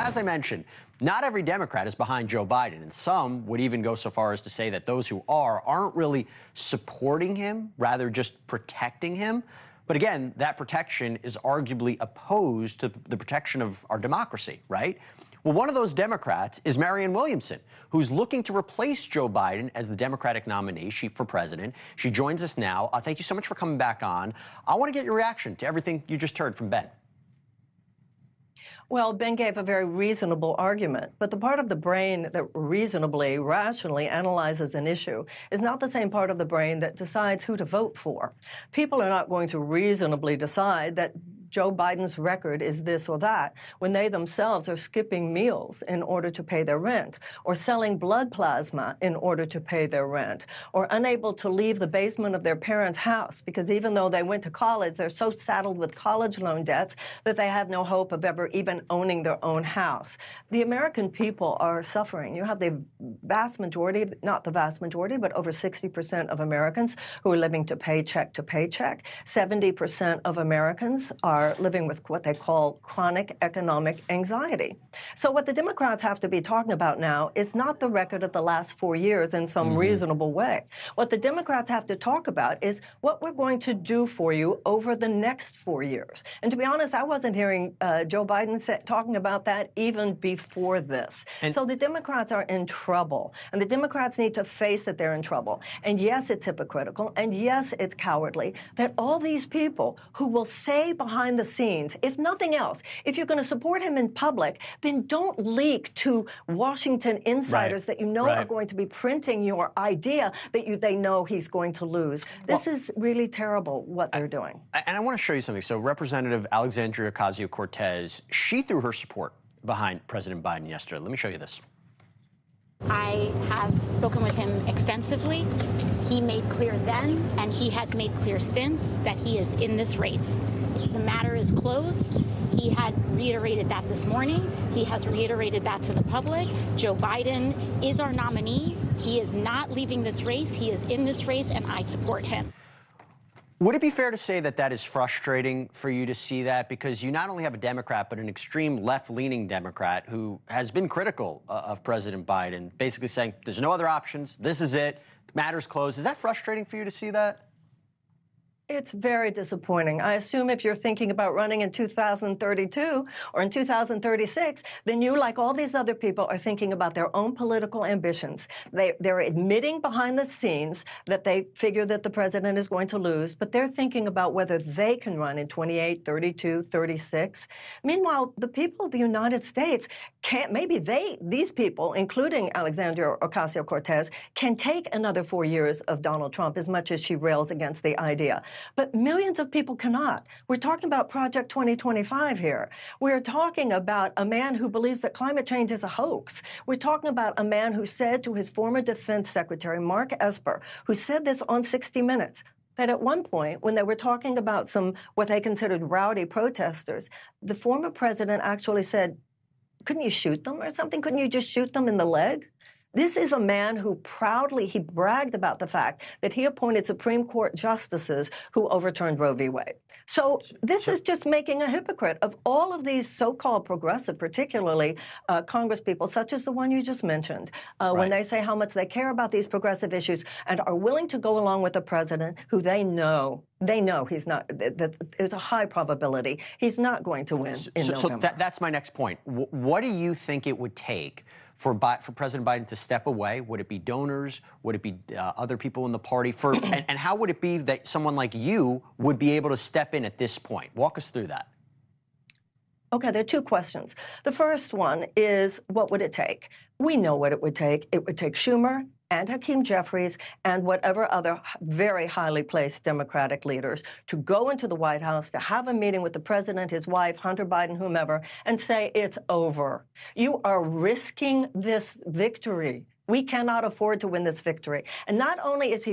as I mentioned, not every Democrat is behind Joe Biden, and some would even go so far as to say that those who aren't really supporting him, rather just protecting him. But again, that protection is arguably opposed to the protection of our democracy, right? Well, one of those Democrats is Marianne Williamson, who's looking to replace Joe Biden as the Democratic nominee for president. She joins us now. Thank you so much for coming back on. I want to get your reaction to everything you just heard from Ben. Well, Ben gave a very reasonable argument, but the part of the brain that reasonably, rationally analyzes an issue is not the same part of the brain that decides who to vote for. People are not going to reasonably decide that Joe Biden's record is this or that when they themselves are skipping meals in order to pay their rent, or selling blood plasma in order to pay their rent, or unable to leave the basement of their parents' house because even though they went to college, they're so saddled with college loan debts that they have no hope of ever even owning their own house. The American people are suffering. You have the vast majority, not the vast majority, but over 60% of Americans who are living to paycheck to paycheck. 70% of Americans are living with what they call chronic economic anxiety. So what the Democrats have to be talking about now is not the record of the last 4 years in some reasonable way. What the Democrats have to talk about is what we're going to do for you over the next 4 years. And to be honest, I wasn't hearing Joe Biden talking about that even before this. So the Democrats are in trouble, and the Democrats need to face that they're in trouble. And yes, it's hypocritical, and yes, it's cowardly that all these people who will say behind the scenes, if nothing else, if you're going to support him in public, then don't leak to Washington insiders that you know are going to be printing your idea that they know he's going to lose. This is really terrible what they're doing. And I want to show you something. So Representative Alexandria Ocasio-Cortez, she threw her support behind President Biden yesterday. Let me show you this. I have spoken with him extensively. He made clear then, and he has made clear since, that he is in this race. The matter is closed. He had reiterated that this morning. He has reiterated that to the public. Joe Biden is our nominee. He is not leaving this race. He is in this race, and I support him. Would it be fair to say that that is frustrating for you to see that? Because you not only have a Democrat, but an extreme left-leaning Democrat who has been critical of President Biden, basically saying there's no other options, this is it, the matter's closed. Is that frustrating for you to see that? It's very disappointing. I assume if you're thinking about running in 2032 or in 2036, then you, like all these other people, are thinking about their own political ambitions. They're admitting behind the scenes that they figure that the president is going to lose, but they're thinking about whether they can run in 28, 32, 36. Meanwhile, the people of the United States can't, maybe these people, including Alexandria Ocasio-Cortez, can take another 4 years of Donald Trump as much as she rails against the idea. But millions of people cannot. We're talking about Project 2025 here. We're talking about a man who believes that climate change is a hoax. We're talking about a man who said to his former Defense Secretary, Mark Esper, who said this on 60 Minutes, that at one point, when they were talking about some what they considered rowdy protesters, the former president actually said, couldn't you shoot them or something? Couldn't you just shoot them in the leg? This is a man who proudly, he bragged about the fact that he appointed Supreme Court justices who overturned Roe v. Wade. So this is just making a hypocrite of all of these so-called progressive, particularly Congress people, such as the one you just mentioned, when they say how much they care about these progressive issues and are willing to go along with a president who they know he's not, there's a high probability he's not going to win in November. So that's my next point. What do you think it would take for President Biden to step away? Would it be donors? Would it be other people in the party? And how would it be that someone like you would be able to step in at this point? Walk us through that. Okay, there are two questions. The first one is, what would it take? We know what it would take. It would take Schumer and Hakeem Jeffries and whatever other very highly placed Democratic leaders to go into the White House, to have a meeting with the president, his wife, Hunter Biden, whomever, and say it's over. You are risking this victory. We cannot afford to win this victory. And not only is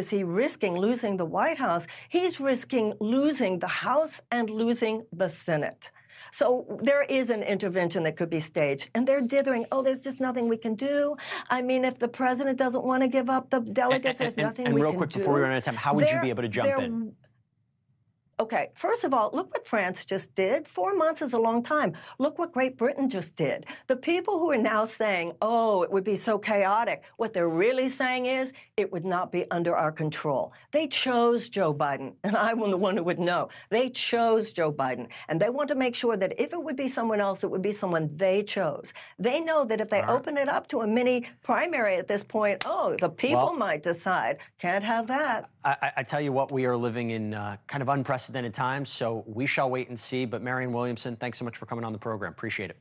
he risking losing the White House, he's risking losing the House and losing the Senate. So there is an intervention that could be staged. And they're dithering, oh, there's just nothing we can do. I mean, if the president doesn't want to give up the delegates, there's nothing we can do. And real quick, before we run out of time, how would you be able to jump in? Okay, first of all, look what France just did. 4 months is a long time. Look what Great Britain just did. The people who are now saying, oh, it would be so chaotic, what they're really saying is it would not be under our control. They chose Joe Biden, and I'm the one who would know. They chose Joe Biden, and they want to make sure that if it would be someone else, it would be someone they chose. They know that if they open it up to a mini primary at this point, oh, the people might decide. Can't have that. I tell you what, we are living in kind of unprecedented times, so we shall wait and see. But Marianne Williamson, thanks so much for coming on the program. Appreciate it.